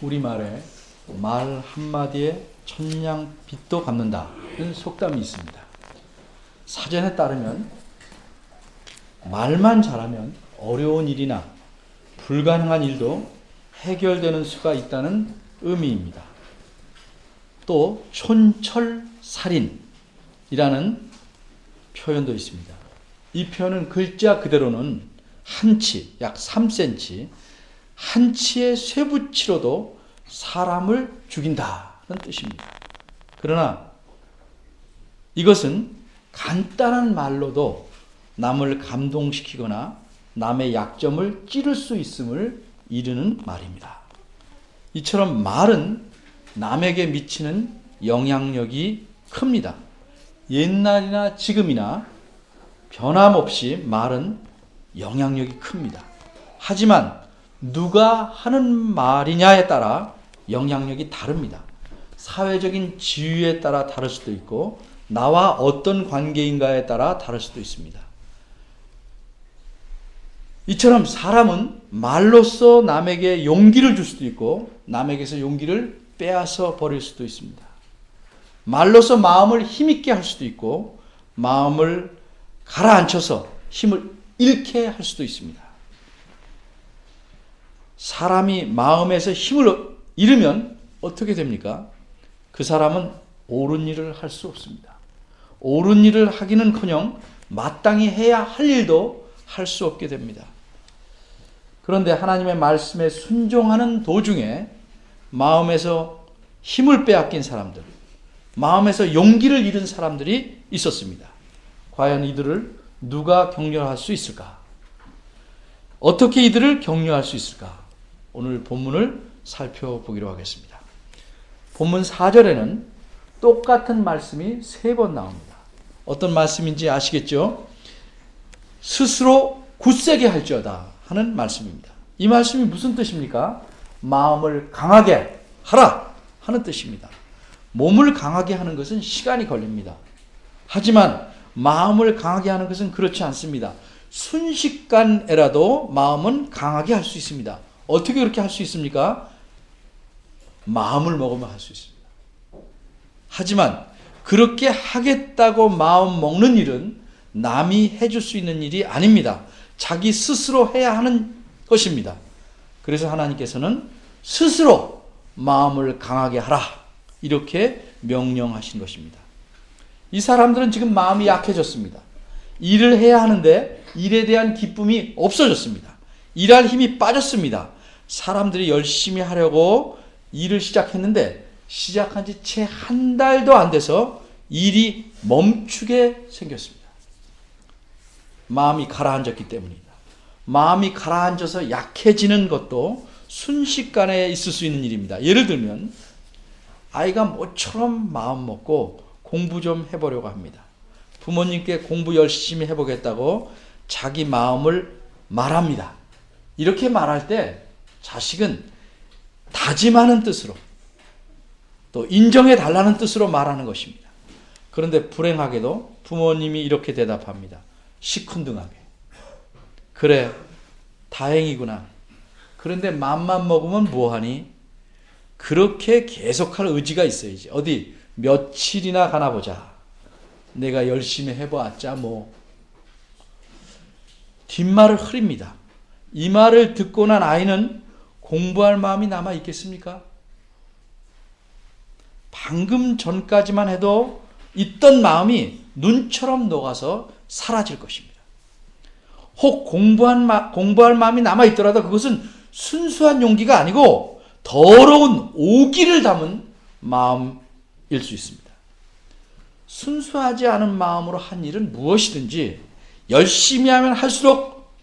우리말에 말 한마디에 천냥빚도 갚는다는 속담이 있습니다. 사전에 따르면 말만 잘하면 어려운 일이나 불가능한 일도 해결되는 수가 있다는 의미입니다. 또 촌철살인이라는 표현도 있습니다. 이 표현은 글자 그대로는 한치, 약 3cm, 한치의 쇠붙이로도 사람을 죽인다는 뜻입니다. 그러나 이것은 간단한 말로도 남을 감동시키거나 남의 약점을 찌를 수 있음을 이르는 말입니다. 이처럼 말은 남에게 미치는 영향력이 큽니다. 옛날이나 지금이나 변함없이 말은 영향력이 큽니다. 하지만 누가 하는 말이냐에 따라 영향력이 다릅니다. 사회적인 지위에 따라 다를 수도 있고 나와 어떤 관계인가에 따라 다를 수도 있습니다. 이처럼 사람은 말로써 남에게 용기를 줄 수도 있고 남에게서 용기를 빼앗아 버릴 수도 있습니다. 말로써 마음을 힘있게 할 수도 있고 마음을 가라앉혀서 힘을 잃게 할 수도 있습니다. 사람이 마음에서 힘을 잃으면 어떻게 됩니까? 그 사람은 옳은 일을 할 수 없습니다. 옳은 일을 하기는커녕 마땅히 해야 할 일도 할 수 없게 됩니다. 그런데 하나님의 말씀에 순종하는 도중에 마음에서 힘을 빼앗긴 사람들, 마음에서 용기를 잃은 사람들이 있었습니다. 과연 이들을 누가 격려할 수 있을까? 어떻게 이들을 격려할 수 있을까? 오늘 본문을 살펴보기로 하겠습니다. 본문 4절에는 똑같은 말씀이 3번 나옵니다. 어떤 말씀인지 아시겠죠? 스스로 굳세게 할지어다 하는 말씀입니다. 이 말씀이 무슨 뜻입니까? 마음을 강하게 하라 하는 뜻입니다. 몸을 강하게 하는 것은 시간이 걸립니다. 하지만 마음을 강하게 하는 것은 그렇지 않습니다. 순식간에라도 마음은 강하게 할 수 있습니다. 어떻게 그렇게 할 수 있습니까? 마음을 먹으면 할 수 있습니다. 하지만 그렇게 하겠다고 마음 먹는 일은 남이 해줄 수 있는 일이 아닙니다. 자기 스스로 해야 하는 것입니다. 그래서 하나님께서는 스스로 마음을 강하게 하라 이렇게 명령하신 것입니다. 이 사람들은 지금 마음이 약해졌습니다. 일을 해야 하는데 일에 대한 기쁨이 없어졌습니다. 일할 힘이 빠졌습니다. 사람들이 열심히 하려고 일을 시작했는데 시작한 지 채 한 달도 안 돼서 일이 멈추게 생겼습니다. 마음이 가라앉았기 때문입니다. 마음이 가라앉아서 약해지는 것도 순식간에 있을 수 있는 일입니다. 예를 들면 아이가 모처럼 마음 먹고 공부 좀 해보려고 합니다. 부모님께 공부 열심히 해보겠다고 자기 마음을 말합니다. 이렇게 말할 때 자식은 다짐하는 뜻으로 또 인정해 달라는 뜻으로 말하는 것입니다. 그런데 불행하게도 부모님이 이렇게 대답합니다. 시큰둥하게. 그래, 다행이구나. 그런데 맘만 먹으면 뭐하니? 그렇게 계속할 의지가 있어야지. 어디 며칠이나 가나 보자. 내가 열심히 해보았자 뭐. 뒷말을 흐립니다. 이 말을 듣고 난 아이는 공부할 마음이 남아 있겠습니까? 방금 전까지만 해도 있던 마음이 눈처럼 녹아서 사라질 것입니다. 혹 공부할 마음이 남아 있더라도 그것은 순수한 용기가 아니고 더러운 오기를 담은 마음일 수 있습니다. 순수하지 않은 마음으로 한 일은 무엇이든지 열심히 하면 할수록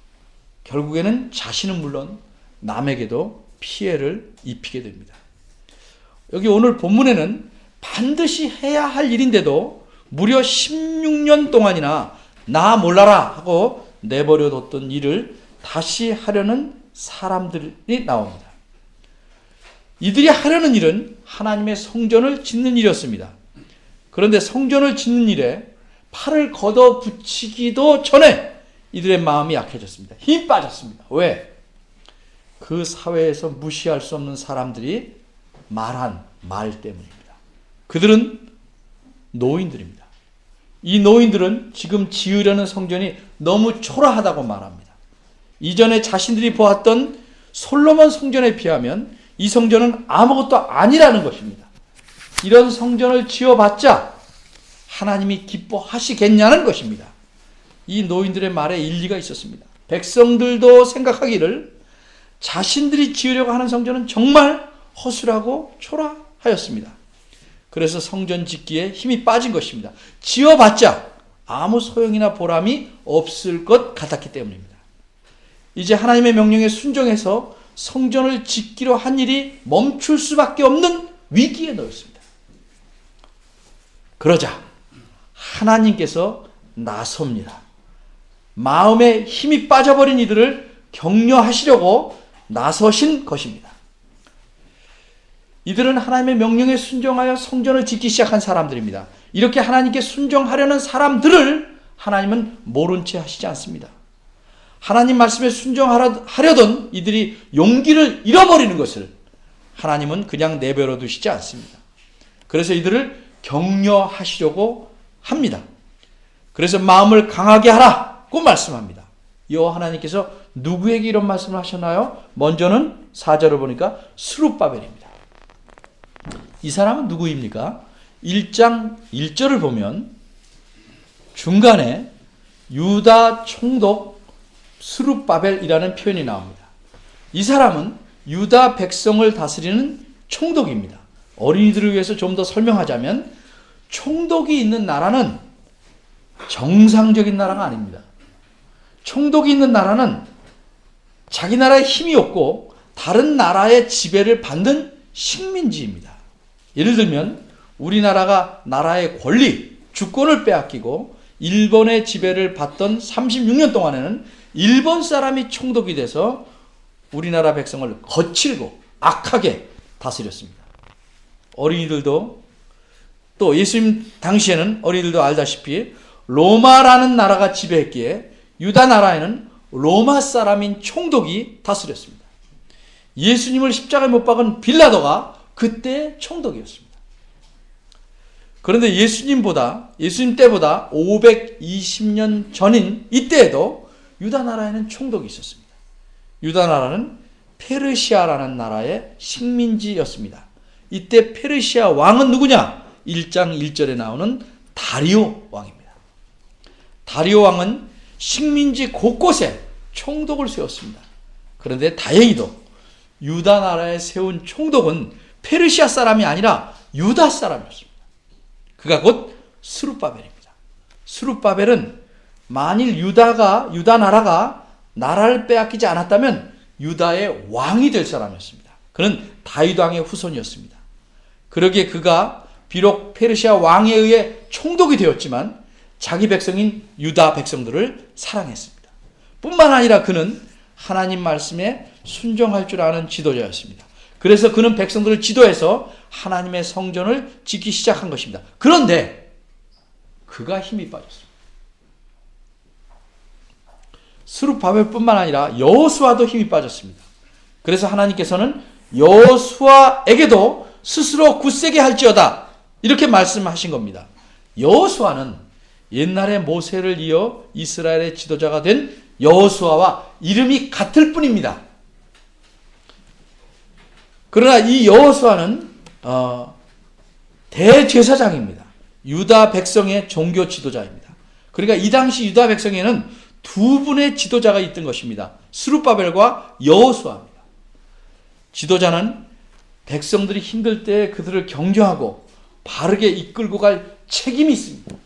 결국에는 자신은 물론 남에게도 피해를 입히게 됩니다. 여기 오늘 본문에는 반드시 해야 할 일인데도 무려 16년 동안이나 나 몰라라 하고 내버려뒀던 일을 다시 하려는 사람들이 나옵니다. 이들이 하려는 일은 하나님의 성전을 짓는 일이었습니다. 그런데 성전을 짓는 일에 팔을 걷어붙이기도 전에 이들의 마음이 약해졌습니다. 힘이 빠졌습니다. 왜? 그 그 사회에서 무시할 수 없는 사람들이 말한 말 때문입니다. 그들은 노인들입니다. 이 노인들은 지금 지으려는 성전이 너무 초라하다고 말합니다. 이전에 자신들이 보았던 솔로몬 성전에 비하면 이 성전은 아무것도 아니라는 것입니다. 이런 성전을 지어봤자 하나님이 기뻐하시겠냐는 것입니다. 이 노인들의 말에 일리가 있었습니다. 백성들도 생각하기를 자신들이 지으려고 하는 성전은 정말 허술하고 초라하였습니다. 그래서 성전 짓기에 힘이 빠진 것입니다. 지어봤자 아무 소용이나 보람이 없을 것 같았기 때문입니다. 이제 하나님의 명령에 순종해서 성전을 짓기로 한 일이 멈출 수밖에 없는 위기에 놓였습니다. 그러자 하나님께서 나섭니다. 마음에 힘이 빠져버린 이들을 격려하시려고 나서신 것입니다. 이들은 하나님의 명령에 순종하여 성전을 짓기 시작한 사람들입니다. 이렇게 하나님께 순종하려는 사람들을 하나님은 모른 채 하시지 않습니다. 하나님 말씀에 순종하려던 이들이 용기를 잃어버리는 것을 하나님은 그냥 내버려 두시지 않습니다. 그래서 이들을 격려하시려고 합니다. 그래서 마음을 강하게 하라고 말씀합니다. 여호와 하나님께서 누구에게 이런 말씀을 하셨나요? 먼저는 4절을 보니까 스룹바벨입니다. 이 사람은 누구입니까? 1장 1절을 보면 중간에 유다 총독 스룹바벨이라는 표현이 나옵니다. 이 사람은 유다 백성을 다스리는 총독입니다. 어린이들을 위해서 좀 더 설명하자면 총독이 있는 나라는 정상적인 나라가 아닙니다. 총독이 있는 나라는 자기 나라에 힘이 없고 다른 나라의 지배를 받는 식민지입니다. 예를 들면 우리나라가 나라의 권리, 주권을 빼앗기고 일본의 지배를 받던 36년 동안에는 일본 사람이 총독이 돼서 우리나라 백성을 거칠고 악하게 다스렸습니다. 어린이들도 또 예수님 당시에는 어린이들도 알다시피 로마라는 나라가 지배했기에 유다 나라에는 로마 사람인 총독이 다스렸습니다. 예수님을 십자가에 못 박은 빌라도가 그때 총독이었습니다. 그런데 예수님 때보다 520년 전인 이때에도 유다 나라에는 총독이 있었습니다. 유다 나라는 페르시아라는 나라의 식민지였습니다. 이때 페르시아 왕은 누구냐? 1장 1절에 나오는 다리오 왕입니다. 다리오 왕은 식민지 곳곳에 총독을 세웠습니다. 그런데 다행히도 유다 나라에 세운 총독은 페르시아 사람이 아니라 유다 사람이었습니다. 그가 곧 스룹바벨입니다. 스룹바벨은 만일 유다 나라가 나라를 빼앗기지 않았다면 유다의 왕이 될 사람이었습니다. 그는 다윗 왕의 후손이었습니다. 그러기에 그가 비록 페르시아 왕에 의해 총독이 되었지만 자기 백성인 유다 백성들을 사랑했습니다. 뿐만 아니라 그는 하나님 말씀에 순종할 줄 아는 지도자였습니다. 그래서 그는 백성들을 지도해서 하나님의 성전을 짓기 시작한 것입니다. 그런데 그가 힘이 빠졌습니다. 스룹바벨뿐만 아니라 여호수아도 힘이 빠졌습니다. 그래서 하나님께서는 여호수아에게도 스스로 굳세게 할지어다 이렇게 말씀하신 겁니다. 여호수아는 옛날에 모세를 이어 이스라엘의 지도자가 된 여호수아와 이름이 같을 뿐입니다. 그러나 이 여호수아는 대제사장입니다. 유다 백성의 종교 지도자입니다. 그러니까 이 당시 유다 백성에는 두 분의 지도자가 있던 것입니다. 스룹바벨과 여호수아입니다. 지도자는 백성들이 힘들 때 그들을 격려하고 바르게 이끌고 갈 책임이 있습니다.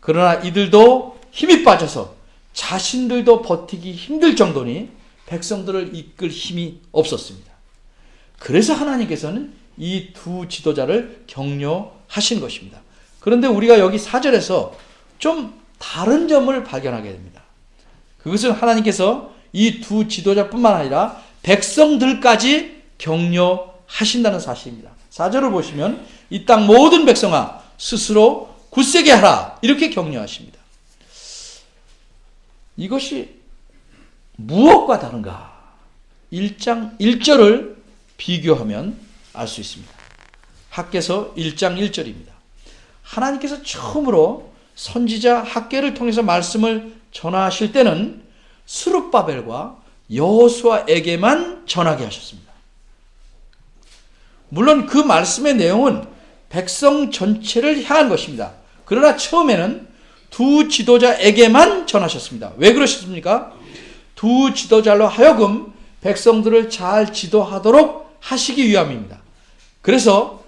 그러나 이들도 힘이 빠져서 자신들도 버티기 힘들 정도니 백성들을 이끌 힘이 없었습니다. 그래서 하나님께서는 이 두 지도자를 격려하신 것입니다. 그런데 우리가 여기 4절에서 좀 다른 점을 발견하게 됩니다. 그것은 하나님께서 이 두 지도자뿐만 아니라 백성들까지 격려하신다는 사실입니다. 4절을 보시면 이 땅 모든 백성아 스스로 굳세게 하라 이렇게 격려하십니다. 이것이 무엇과 다른가? 1장 1절을 비교하면 알 수 있습니다. 학개서 1장 1절입니다. 하나님께서 처음으로 선지자 학개를 통해서 말씀을 전하실 때는 스룹바벨과 여호수아에게만 전하게 하셨습니다. 물론 그 말씀의 내용은 백성 전체를 향한 것입니다. 그러나 처음에는 두 지도자에게만 전하셨습니다. 왜 그러셨습니까? 두 지도자로 하여금 백성들을 잘 지도하도록 하시기 위함입니다. 그래서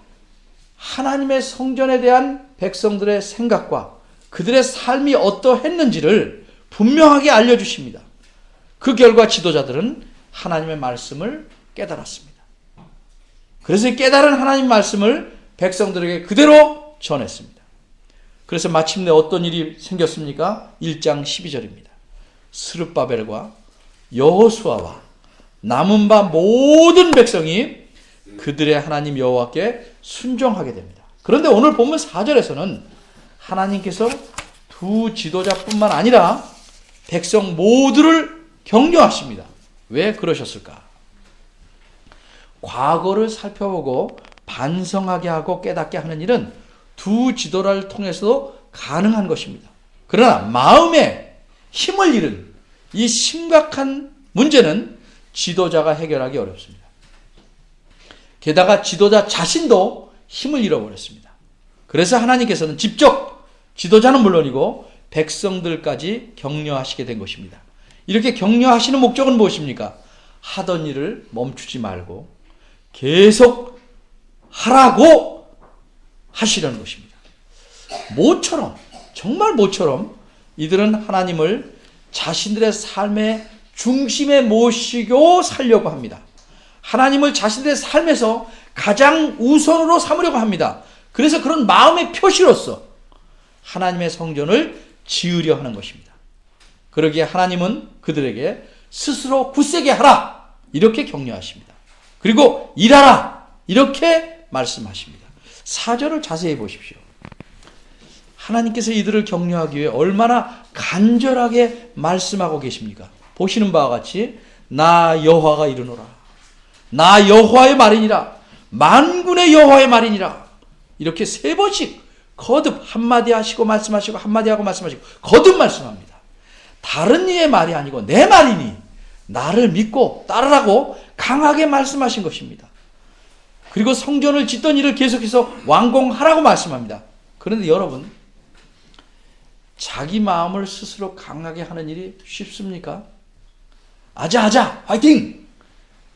하나님의 성전에 대한 백성들의 생각과 그들의 삶이 어떠했는지를 분명하게 알려주십니다. 그 결과 지도자들은 하나님의 말씀을 깨달았습니다. 그래서 깨달은 하나님 말씀을 백성들에게 그대로 전했습니다. 그래서 마침내 어떤 일이 생겼습니까? 1장 12절입니다. 스룹바벨과 여호수아와 남은 바 모든 백성이 그들의 하나님 여호와께 순종하게 됩니다. 그런데 오늘 본문 4절에서는 하나님께서 두 지도자뿐만 아니라 백성 모두를 격려하십니다. 왜 그러셨을까? 과거를 살펴보고 반성하게 하고 깨닫게 하는 일은 두 지도자를 통해서도 가능한 것입니다. 그러나 마음에 힘을 잃은 이 심각한 문제는 지도자가 해결하기 어렵습니다. 게다가 지도자 자신도 힘을 잃어버렸습니다. 그래서 하나님께서는 직접 지도자는 물론이고 백성들까지 격려하시게 된 것입니다. 이렇게 격려하시는 목적은 무엇입니까? 하던 일을 멈추지 말고 계속 하라고 하시려는 것입니다. 모처럼, 정말 모처럼 이들은 하나님을 자신들의 삶의 중심에 모시고 살려고 합니다. 하나님을 자신들의 삶에서 가장 우선으로 삼으려고 합니다. 그래서 그런 마음의 표시로서 하나님의 성전을 지으려 하는 것입니다. 그러기에 하나님은 그들에게 스스로 굳세게 하라 이렇게 격려하십니다. 그리고 일하라 이렇게 말씀하십니다. 4절을 자세히 보십시오. 하나님께서 이들을 격려하기 위해 얼마나 간절하게 말씀하고 계십니까? 보시는 바와 같이 나 여호와가 이르노라. 나 여호와의 말이니라. 만군의 여호와의 말이니라. 이렇게 세 번씩 거듭 한마디 하시고 말씀하시고 한마디 하고 말씀하시고 거듭 말씀합니다. 다른 이의 말이 아니고 내 말이니 나를 믿고 따르라고 강하게 말씀하신 것입니다. 그리고 성전을 짓던 일을 계속해서 완공하라고 말씀합니다. 그런데 여러분, 자기 마음을 스스로 강하게 하는 일이 쉽습니까? 아자아자 화이팅!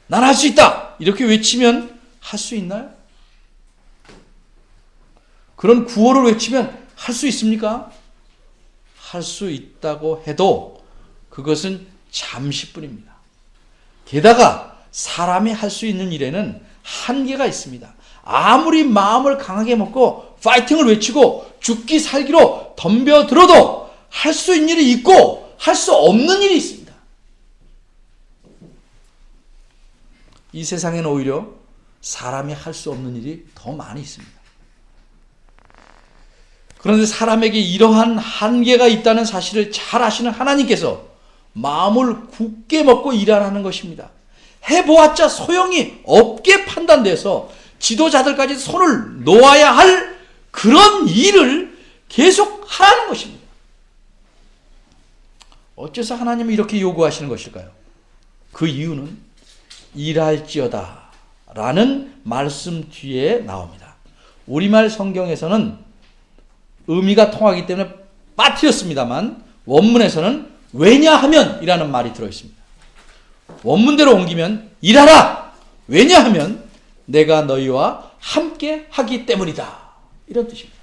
난 할 수 있다! 이렇게 외치면 할 수 있나요? 그런 구호를 외치면 할 수 있습니까? 할 수 있다고 해도 그것은 잠시뿐입니다. 게다가 사람이 할 수 있는 일에는 한계가 있습니다. 아무리 마음을 강하게 먹고 파이팅을 외치고 죽기 살기로 덤벼들어도 할 수 있는 일이 있고 할 수 없는 일이 있습니다. 이 세상에는 오히려 사람이 할 수 없는 일이 더 많이 있습니다. 그런데 사람에게 이러한 한계가 있다는 사실을 잘 아시는 하나님께서 마음을 굳게 먹고 일하라는 것입니다. 해보았자 소용이 없게 판단돼서 지도자들까지 손을 놓아야 할 그런 일을 계속 하라는 것입니다. 어째서 하나님이 이렇게 요구하시는 것일까요? 그 이유는 일할지어다 라는 말씀 뒤에 나옵니다. 우리말 성경에서는 의미가 통하기 때문에 빠뜨렸습니다만 원문에서는 왜냐하면 이라는 말이 들어있습니다. 원문대로 옮기면 일하라! 왜냐하면 내가 너희와 함께 하기 때문이다. 이런 뜻입니다.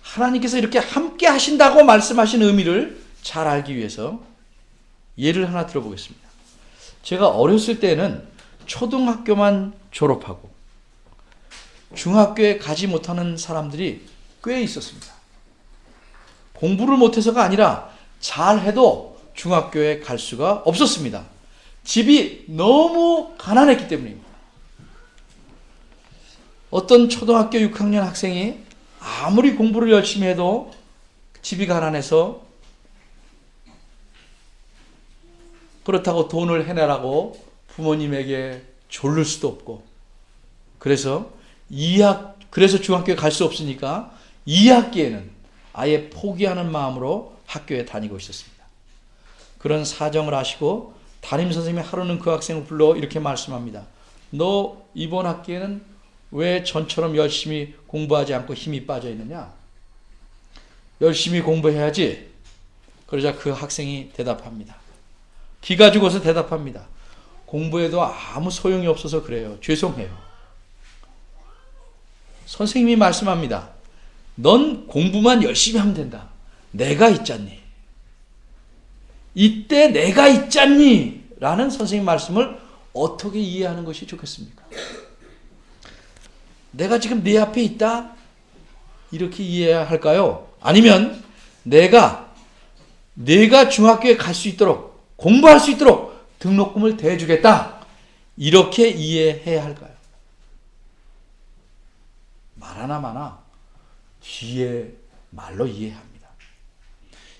하나님께서 이렇게 함께 하신다고 말씀하신 의미를 잘 알기 위해서 예를 하나 들어보겠습니다. 제가 어렸을 때는 초등학교만 졸업하고 중학교에 가지 못하는 사람들이 꽤 있었습니다. 공부를 못해서가 아니라 잘해도 중학교에 갈 수가 없었습니다. 집이 너무 가난했기 때문입니다. 어떤 초등학교 6학년 학생이 아무리 공부를 열심히 해도 집이 가난해서 그렇다고 돈을 해내라고 부모님에게 졸를 수도 없고, 그래서 중학교에 갈 수 없으니까 2학기에는 아예 포기하는 마음으로 학교에 다니고 있었습니다. 그런 사정을 아시고 담임선생님이 하루는 그 학생을 불러 이렇게 말씀합니다. 너 이번 학기에는 왜 전처럼 열심히 공부하지 않고 힘이 빠져 있느냐? 열심히 공부해야지. 그러자 그 학생이 대답합니다. 기가 죽어서 대답합니다. 공부해도 아무 소용이 없어서 그래요. 죄송해요. 선생님이 말씀합니다. 넌 공부만 열심히 하면 된다. 내가 있잖니. 이때 내가 있잖니 라는 선생님 말씀을 어떻게 이해하는 것이 좋겠습니까? 내가 지금 네 앞에 있다? 이렇게 이해해야 할까요? 아니면 내가 중학교에 갈 수 있도록, 공부할 수 있도록 등록금을 대주겠다, 이렇게 이해해야 할까요? 말하나 마나 뒤에 말로 이해합니다.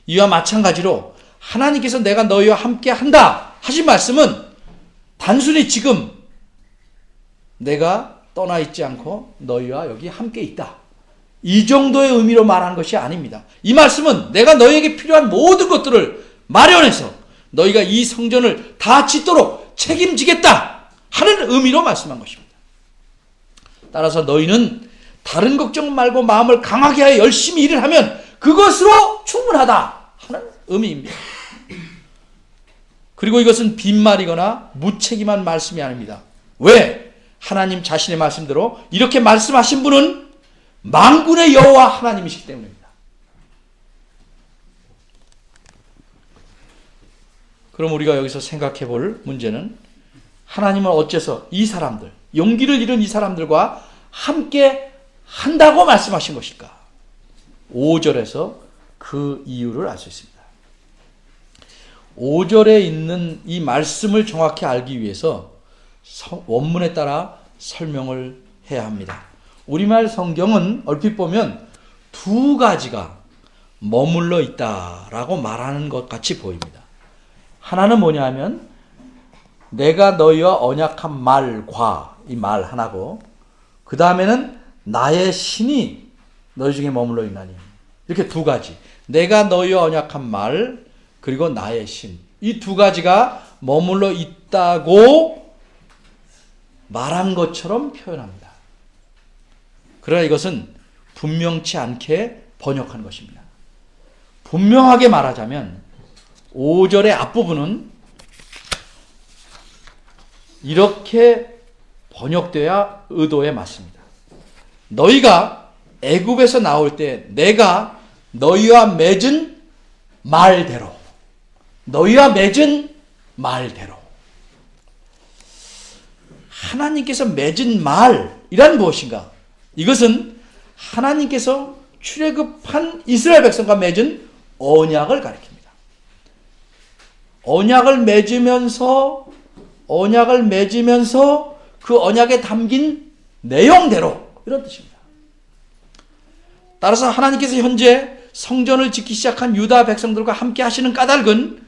이와 마찬가지로 하나님께서 내가 너희와 함께 한다 하신 말씀은 단순히 지금 내가 떠나 있지 않고 너희와 여기 함께 있다, 이 정도의 의미로 말하는 것이 아닙니다. 이 말씀은 내가 너희에게 필요한 모든 것들을 마련해서 너희가 이 성전을 다 짓도록 책임지겠다 하는 의미로 말씀한 것입니다. 따라서 너희는 다른 걱정 말고 마음을 강하게 하여 열심히 일을 하면 그것으로 충분하다 하는 의미입니다. 그리고 이것은 빈말이거나 무책임한 말씀이 아닙니다. 왜? 하나님 자신의 말씀대로 이렇게 말씀하신 분은 만군의 여호와 하나님이시기 때문입니다. 그럼 우리가 여기서 생각해 볼 문제는, 하나님은 어째서 이 사람들, 용기를 잃은 이 사람들과 함께 한다고 말씀하신 것일까? 5절에서 그 이유를 알 수 있습니다. 5절에 있는 이 말씀을 정확히 알기 위해서 원문에 따라 설명을 해야 합니다. 우리말 성경은 얼핏 보면 두 가지가 머물러 있다라고 말하는 것 같이 보입니다. 하나는 뭐냐 하면 내가 너희와 언약한 말과, 이 말 하나고, 그 다음에는 나의 신이 너희 중에 머물러 있나니, 이렇게 두 가지, 내가 너희와 언약한 말 그리고 나의 신, 이 두 가지가 머물러 있다고 말한 것처럼 표현합니다. 그러나 이것은 분명치 않게 번역한 것입니다. 분명하게 말하자면 5절의 앞부분은 이렇게 번역되어야 의도에 맞습니다. 너희가 애굽에서 나올 때 내가 너희와 맺은 말대로, 너희와 맺은 말대로. 하나님께서 맺은 말이란 무엇인가? 이것은 하나님께서 출애굽한 이스라엘 백성과 맺은 언약을 가리킵니다. 언약을 맺으면서 그 언약에 담긴 내용대로, 이런 뜻입니다. 따라서 하나님께서 현재 성전을 짓기 시작한 유다 백성들과 함께 하시는 까닭은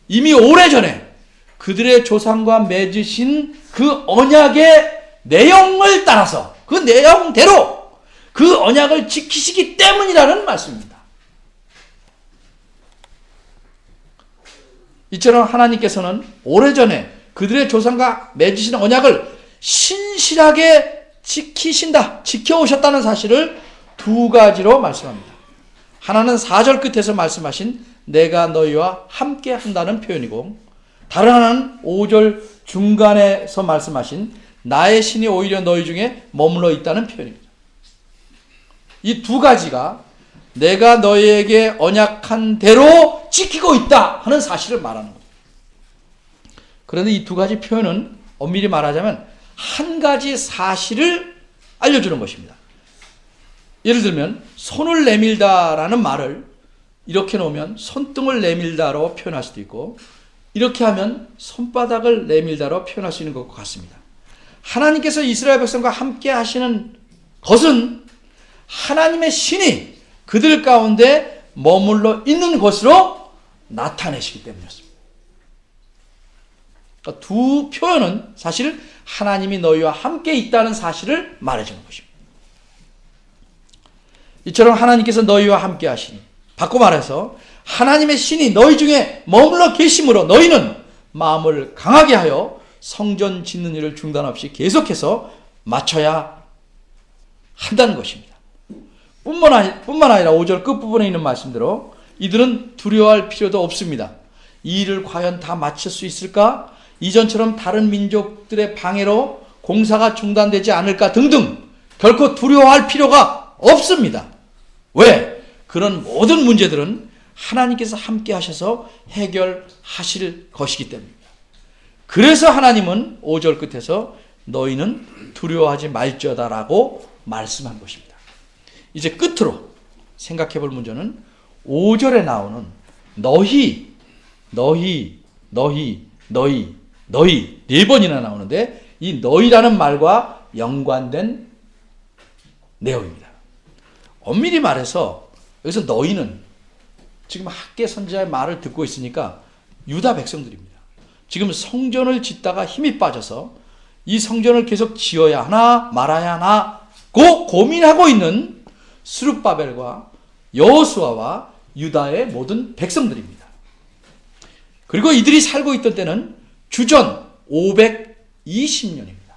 이미 오래전에 그들의 조상과 맺으신 그 언약의 내용을 따라서, 그 내용대로 그 언약을 지키시기 때문이라는 말씀입니다. 이처럼 하나님께서는 오래전에 그들의 조상과 맺으신 언약을 신실하게 지켜오셨다는 사실을 두 가지로 말씀합니다. 하나는 4절 끝에서 말씀하신 내가 너희와 함께 한다는 표현이고, 다른 하나는 5절 중간에서 말씀하신 나의 신이 오히려 너희 중에 머물러 있다는 표현입니다. 이 두 가지가 내가 너희에게 언약한 대로 지키고 있다 하는 사실을 말하는 겁니다. 그런데 이 두 가지 표현은 엄밀히 말하자면 한 가지 사실을 알려주는 것입니다. 예를 들면 손을 내밀다라는 말을 이렇게 놓으면 손등을 내밀다로 표현할 수도 있고, 이렇게 하면 손바닥을 내밀다로 표현할 수 있는 것과 같습니다. 하나님께서 이스라엘 백성과 함께 하시는 것은 하나님의 신이 그들 가운데 머물러 있는 것으로 나타내시기 때문이었습니다. 그러니까 두 표현은 사실 하나님이 너희와 함께 있다는 사실을 말해주는 것입니다. 이처럼 하나님께서 너희와 함께 하시니, 바꿔 말해서 하나님의 신이 너희 중에 머물러 계심으로 너희는 마음을 강하게 하여 성전 짓는 일을 중단 없이 계속해서 마쳐야 한다는 것입니다. 뿐만 아니라 5절 끝부분에 있는 말씀대로 이들은 두려워할 필요도 없습니다. 이 일을 과연 다 마칠 수 있을까? 이전처럼 다른 민족들의 방해로 공사가 중단되지 않을까 등등 결코 두려워할 필요가 없습니다. 왜? 그런 모든 문제들은 하나님께서 함께 하셔서 해결하실 것이기 때문입니다. 그래서 하나님은 5절 끝에서 너희는 두려워하지 말지어다라고 말씀한 것입니다. 이제 끝으로 생각해 볼 문제는 5절에 나오는 너희 네 번이나 나오는데 이 너희라는 말과 연관된 내용입니다. 엄밀히 말해서 여기서 너희는 지금 학개 선지자의 말을 듣고 있으니까 유다 백성들입니다. 지금 성전을 짓다가 힘이 빠져서 이 성전을 계속 지어야 하나 말아야 하나고 고민하고 있는 스룹바벨과 여호수아와 유다의 모든 백성들입니다. 그리고 이들이 살고 있던 때는 주전 520년입니다.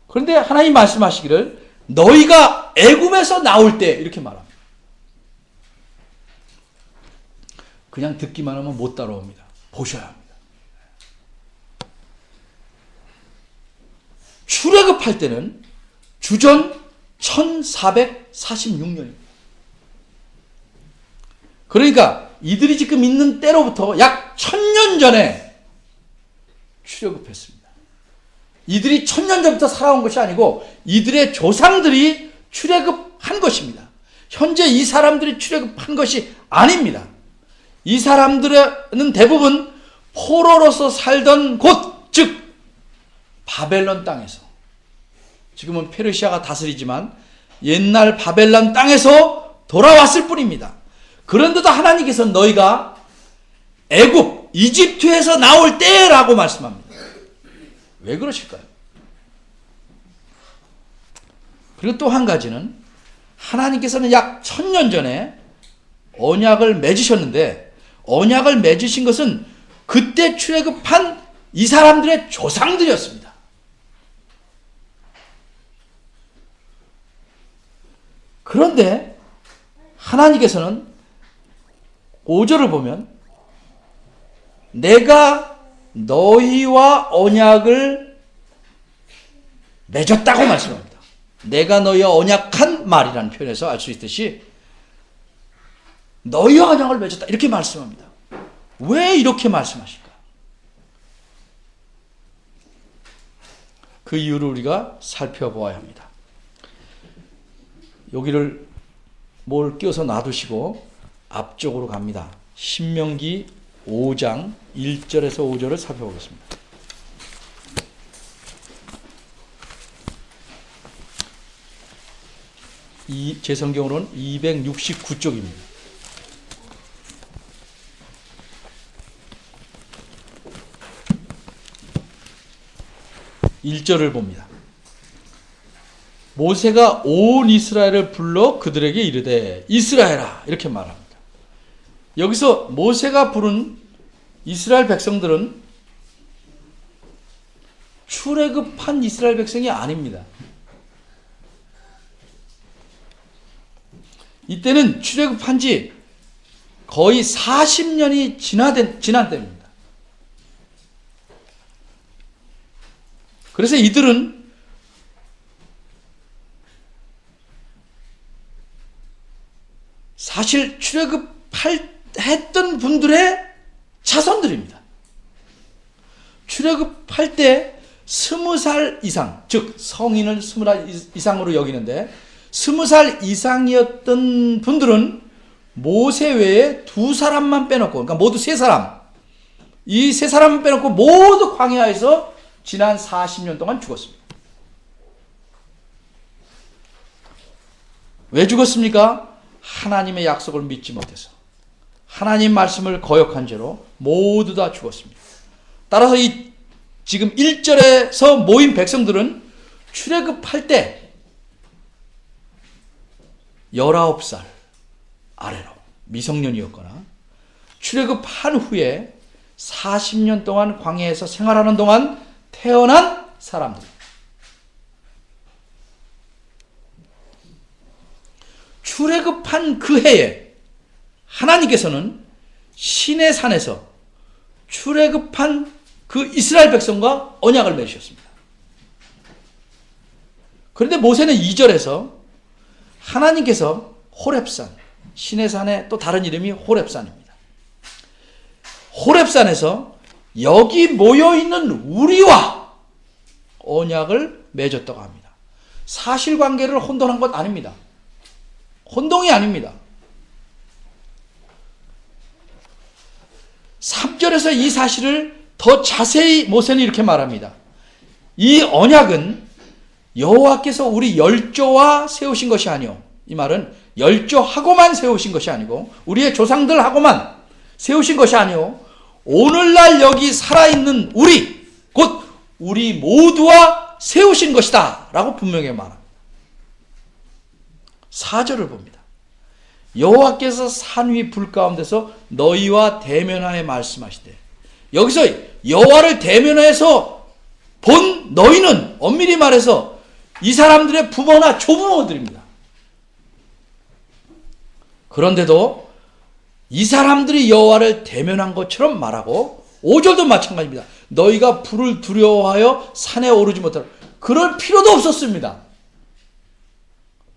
그런데 하나님 말씀하시기를 너희가 애굽에서 나올 때 이렇게 말합니다. 그냥 듣기만 하면 못 따라옵니다. 보셔야 합니다. 출애굽할 때는 주전 1446년입니다. 그러니까 이들이 지금 있는 때로부터 약 1000년 전에 출애굽했습니다. 이들이 1000년 전부터 살아온 것이 아니고 이들의 조상들이 출애굽한 것입니다. 현재 이 사람들이 출애굽한 것이 아닙니다. 이 사람들은 대부분 포로로서 살던 곳, 즉 바벨론 땅에서, 지금은 페르시아가 다스리지만 옛날 바벨론 땅에서 돌아왔을 뿐입니다. 그런데도 하나님께서 너희가 애굽, 이집트에서 나올 때라고 말씀합니다. 왜 그러실까요? 그리고 또 한 가지는 하나님께서는 약 1000년 전에 언약을 맺으셨는데 언약을 맺으신 것은 그때 출애굽한 이 사람들의 조상들이었습니다. 그런데 하나님께서는 5절을 보면 내가 너희와 언약을 맺었다고 말씀합니다. 내가 너희와 언약한 말이라는 표현에서 알 수 있듯이 너희와 언약을 맺었다 이렇게 말씀합니다. 왜 이렇게 말씀하실까? 그 이유를 우리가 살펴보아야 합니다. 여기를 뭘 끼워서 놔두시고 앞쪽으로 갑니다. 신명기 5장 1절에서 5절을 살펴보겠습니다. 제 성경으로는 269쪽입니다. 1절을 봅니다. 모세가 온 이스라엘을 불러 그들에게 이르되 이스라엘아 이렇게 말합니다. 여기서 모세가 부른 이스라엘 백성들은 출애굽한 이스라엘 백성이 아닙니다. 이때는 출애굽한 지 거의 40년이 지난 때입니다. 그래서 이들은 사실 출애굽했던 분들의 자손들입니다. 출애굽할 때 20살 이상, 즉 성인을 20살 이상으로 여기는데 20살 이상이었던 분들은 모세 외에 2사람만 빼놓고, 그러니까 모두 3사람, 이 3사람만 빼놓고 모두 광야에서 지난 40년 동안 죽었습니다. 왜 죽었습니까? 하나님의 약속을 믿지 못해서 하나님 말씀을 거역한 죄로 모두 다 죽었습니다. 따라서 이 지금 1절에서 모인 백성들은 출애굽할 때 19살 아래로 미성년이었거나 출애굽한 후에 40년 동안 광야에서 생활하는 동안 태어난 사람들. 출애굽한 그 해에 하나님께서는 시내 산에서 출애굽한 그 이스라엘 백성과 언약을 맺으셨습니다. 그런데 모세는 2절에서 하나님께서 호렙산, 시내 산의 또 다른 이름이 호렙산입니다. 호렙산에서 여기 모여있는 우리와 언약을 맺었다고 합니다. 사실관계를 혼돈한 것 아닙니다. 혼동이 아닙니다. 3절에서 이 사실을 더 자세히 모세는 이렇게 말합니다. 이 언약은 여호와께서 우리 열조와 세우신 것이 아니요. 이 말은 열조하고만 세우신 것이 아니고 우리의 조상들하고만 세우신 것이 아니요. 오늘날 여기 살아있는 우리, 곧 우리 모두와 세우신 것이다 라고 분명히 말합니다. 4절을 봅니다. 여호와께서 산 위 불 가운데서 너희와 대면하여 말씀하시되, 여기서 여호와를 대면해서 본 너희는 엄밀히 말해서 이 사람들의 부모나 조부모들입니다. 그런데도 이 사람들이 여호와를 대면한 것처럼 말하고 5절도 마찬가지입니다. 너희가 불을 두려워하여 산에 오르지 못하라. 그럴 필요도 없었습니다.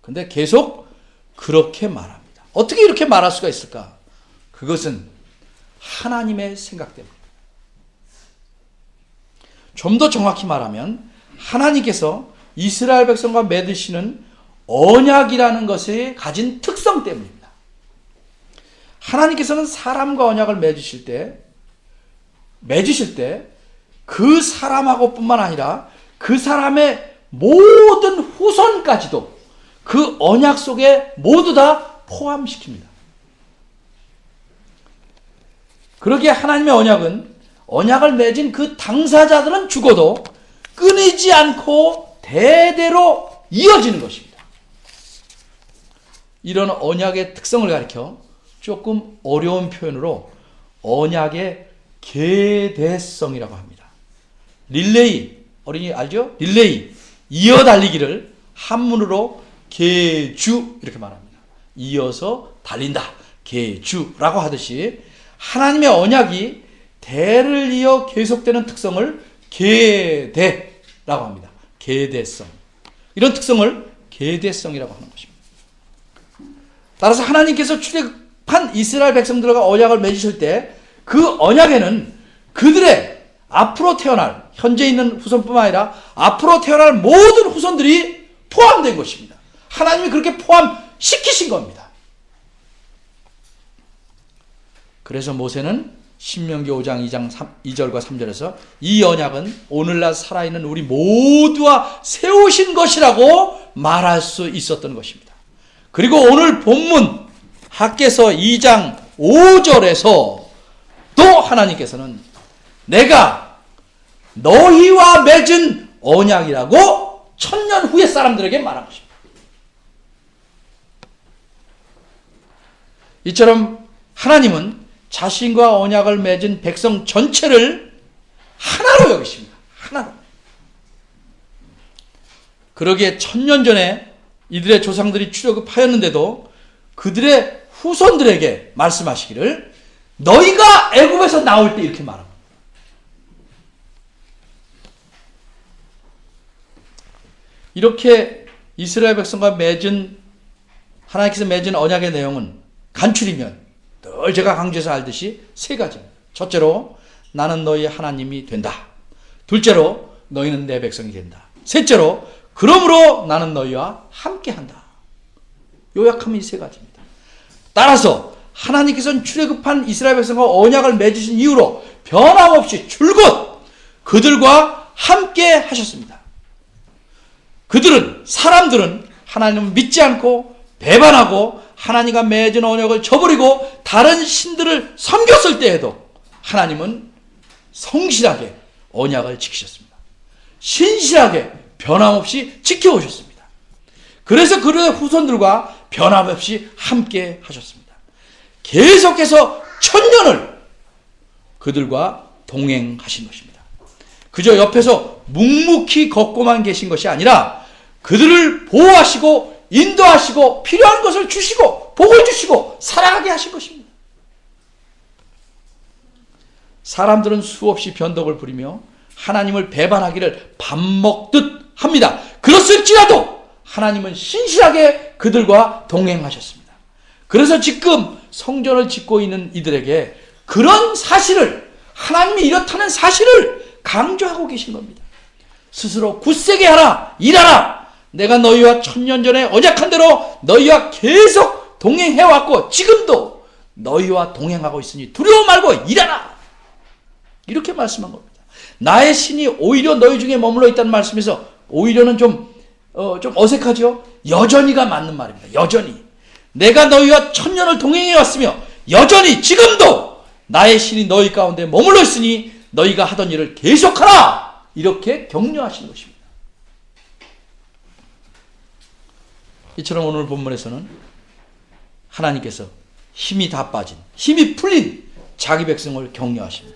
근데 계속 그렇게 말합니다. 어떻게 이렇게 말할 수가 있을까? 그것은 하나님의 생각 때문입니다. 좀 더 정확히 말하면 하나님께서 이스라엘 백성과 맺으시는 언약이라는 것이 가진 특성 때문입니다. 하나님께서는 사람과 언약을 맺으실 때 그 사람하고 뿐만 아니라 그 사람의 모든 후손까지도 그 언약 속에 모두 다 포함시킵니다. 그러기에 하나님의 언약은 언약을 맺은 그 당사자들은 죽어도 끊이지 않고 대대로 이어지는 것입니다. 이런 언약의 특성을 가리켜 조금 어려운 표현으로 언약의 계대성이라고 합니다. 릴레이, 어린이 알죠? 릴레이, 이어달리기를 한문으로 계주 이렇게 말합니다. 이어서 달린다, 계주라고 하듯이 하나님의 언약이 대를 이어 계속되는 특성을 계대라고 합니다. 계대성. 이런 특성을 계대성이라고 하는 것입니다. 따라서 하나님께서 출애굽한 이스라엘 백성들과 언약을 맺으실 때 그 언약에는 그들의 앞으로 태어날, 현재 있는 후손뿐만 아니라 앞으로 태어날 모든 후손들이 포함된 것입니다. 하나님이 그렇게 포함시키신 겁니다. 그래서 모세는 신명기 5장 2절과 3절에서 이 언약은 오늘날 살아있는 우리 모두와 세우신 것이라고 말할 수 있었던 것입니다. 그리고 오늘 본문 학개서 2장 5절에서 또 하나님께서는 내가 너희와 맺은 언약이라고 천년 후의 사람들에게 말한 것입니다. 이처럼 하나님은 자신과 언약을 맺은 백성 전체를 하나로 여기십니다. 하나로. 그러기에 천년 전에 이들의 조상들이 출애굽하였는데도 그들의 후손들에게 말씀하시기를 너희가 애굽에서 나올 때 이렇게 말합니다. 이렇게 이스라엘 백성과 하나님께서 맺은 언약의 내용은 간추리면 늘 제가 강조해서 알듯이 세 가지입니다. 첫째로 나는 너희의 하나님이 된다. 둘째로 너희는 내 백성이 된다. 셋째로 그러므로 나는 너희와 함께한다. 요약하면 이 세 가지입니다. 따라서 하나님께서는 출애굽한 이스라엘 백성과 언약을 맺으신 이후로 변함없이 줄곧 그들과 함께 하셨습니다. 사람들은 하나님을 믿지 않고 배반하고 하나님과 맺은 언약을 저버리고 다른 신들을 섬겼을 때에도 하나님은 성실하게 언약을 지키셨습니다. 신실하게 변함없이 지켜오셨습니다. 그래서 그의 후손들과 변함없이 함께 하셨습니다. 계속해서 천년을 그들과 동행하신 것입니다. 그저 옆에서 묵묵히 걷고만 계신 것이 아니라 그들을 보호하시고 인도하시고 필요한 것을 주시고 복을 주시고 살아가게 하신 것입니다. 사람들은 수없이 변덕을 부리며 하나님을 배반하기를 밥 먹듯 합니다. 그렇을지라도 하나님은 신실하게 그들과 동행하셨습니다. 그래서 지금 성전을 짓고 있는 이들에게 그런 사실을, 하나님이 이렇다는 사실을 강조하고 계신 겁니다. 스스로 굳세게 하라, 일하라. 내가 너희와 천년 전에 언약한 대로 너희와 계속 동행해왔고 지금도 너희와 동행하고 있으니 두려워 말고 일하라. 이렇게 말씀한 겁니다. 나의 신이 오히려 너희 중에 머물러 있다는 말씀에서 오히려는 좀 어색하죠? 여전히가 맞는 말입니다. 여전히. 내가 너희와 천년을 동행해왔으며 여전히 지금도 나의 신이 너희 가운데 머물러 있으니 너희가 하던 일을 계속하라. 이렇게 격려하시는 것입니다. 이처럼 오늘 본문에서는 하나님께서 힘이 다 빠진, 힘이 풀린 자기 백성을 격려하십니다.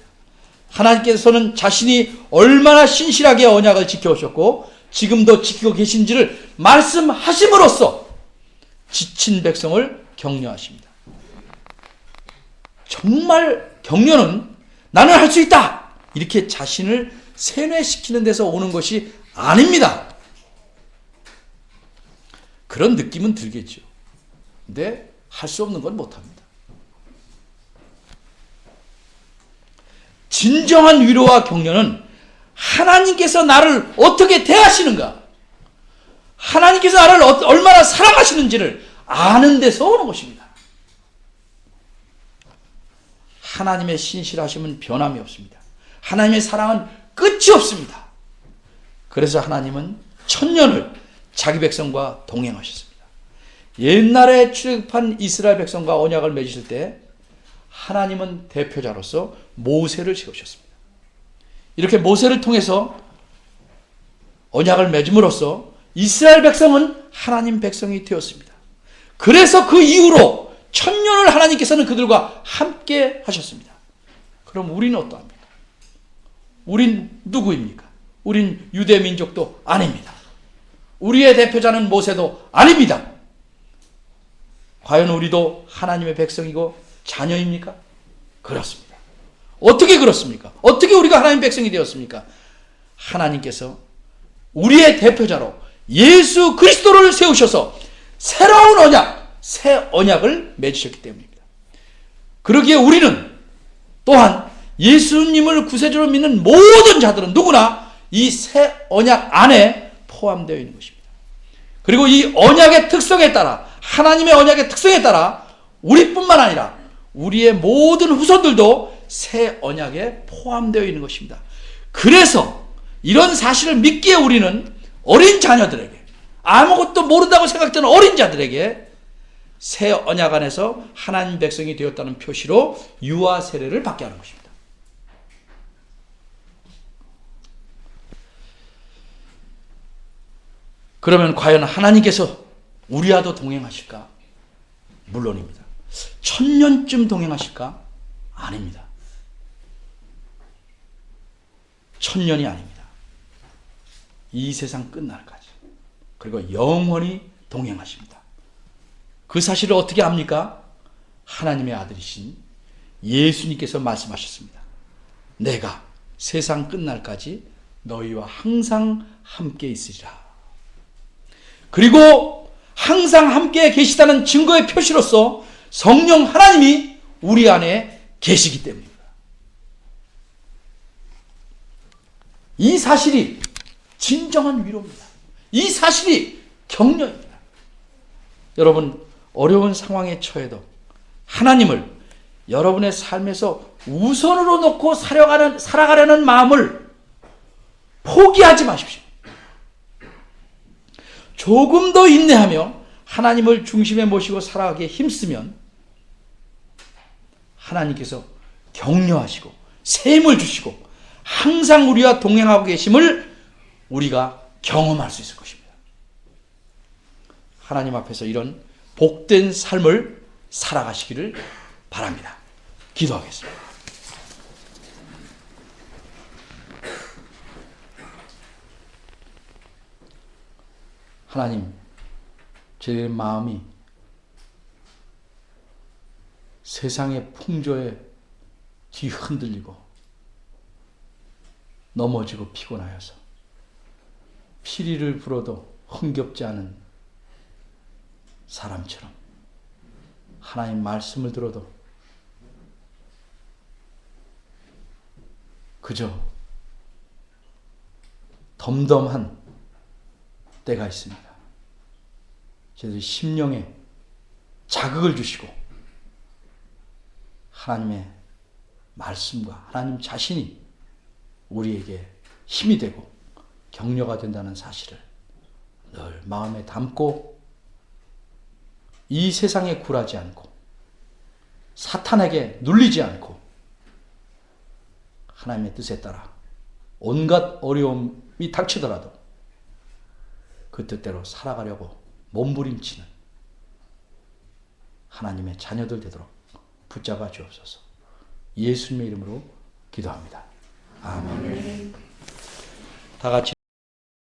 하나님께서는 자신이 얼마나 신실하게 언약을 지켜오셨고 지금도 지키고 계신지를 말씀하심으로써 지친 백성을 격려하십니다. 정말 격려는 나는 할 수 있다! 이렇게 자신을 세뇌시키는 데서 오는 것이 아닙니다. 그런 느낌은 들겠죠. 근데 할 수 없는 건 못합니다. 진정한 위로와 격려는 하나님께서 나를 어떻게 대하시는가, 하나님께서 나를 얼마나 사랑하시는지를 아는 데서 오는 것입니다. 하나님의 신실하심은 변함이 없습니다. 하나님의 사랑은 끝이 없습니다. 그래서 하나님은 천년을 자기 백성과 동행하셨습니다. 옛날에 출애굽한 이스라엘 백성과 언약을 맺으실 때 하나님은 대표자로서 모세를 세우셨습니다. 이렇게 모세를 통해서 언약을 맺음으로써 이스라엘 백성은 하나님 백성이 되었습니다. 그래서 그 이후로 천년을 하나님께서는 그들과 함께 하셨습니다. 그럼 우리는 어떠합니까? 우린 누구입니까? 우린 유대 민족도 아닙니다. 우리의 대표자는 모세도 아닙니다. 과연 우리도 하나님의 백성이고 자녀입니까? 그렇습니다. 어떻게 그렇습니까? 어떻게 우리가 하나님의 백성이 되었습니까? 하나님께서 우리의 대표자로 예수 그리스도를 세우셔서 새로운 언약, 새 언약을 맺으셨기 때문입니다. 그러기에 우리는 또한 예수님을 구세주로 믿는 모든 자들은 누구나 이 새 언약 안에 포함되어 있는 것입니다. 그리고 이 언약의 특성에 따라, 하나님의 언약의 특성에 따라 우리뿐만 아니라 우리의 모든 후손들도 새 언약에 포함되어 있는 것입니다. 그래서 이런 사실을 믿기에 우리는 어린 자녀들에게, 아무것도 모른다고 생각되는 어린 자들에게 새 언약 안에서 하나님 백성이 되었다는 표시로 유아 세례를 받게 하는 것입니다. 그러면 과연 하나님께서 우리와도 동행하실까? 물론입니다. 천년쯤 동행하실까? 아닙니다. 천년이 아닙니다. 이 세상 끝날까지. 그리고 영원히 동행하십니다. 그 사실을 어떻게 압니까? 하나님의 아들이신 예수님께서 말씀하셨습니다. 내가 세상 끝날까지 너희와 항상 함께 있으리라. 그리고 항상 함께 계시다는 증거의 표시로서 성령 하나님이 우리 안에 계시기 때문입니다. 이 사실이 진정한 위로입니다. 이 사실이 격려입니다. 여러분, 어려운 상황에 처해도 하나님을 여러분의 삶에서 우선으로 놓고 살아가려는 마음을 포기하지 마십시오. 조금 더 인내하며 하나님을 중심에 모시고 살아가기에 힘쓰면 하나님께서 격려하시고 새 힘을 주시고 항상 우리와 동행하고 계심을 우리가 경험할 수 있을 것입니다. 하나님 앞에서 이런 복된 삶을 살아가시기를 바랍니다. 기도하겠습니다. 하나님, 제 마음이 세상의 풍조에 뒤흔들리고 넘어지고 피곤하여서 피리를 불어도 흥겹지 않은 사람처럼 하나님 말씀을 들어도 그저 덤덤한 때가 있습니다. 저희들 심령에 자극을 주시고 하나님의 말씀과 하나님 자신이 우리에게 힘이 되고 격려가 된다는 사실을 늘 마음에 담고 이 세상에 굴하지 않고 사탄에게 눌리지 않고 하나님의 뜻에 따라 온갖 어려움이 닥치더라도 그 뜻대로 살아가려고 몸부림치는 하나님의 자녀들 되도록 붙잡아 주옵소서. 예수님의 이름으로 기도합니다. 아멘. 다 같이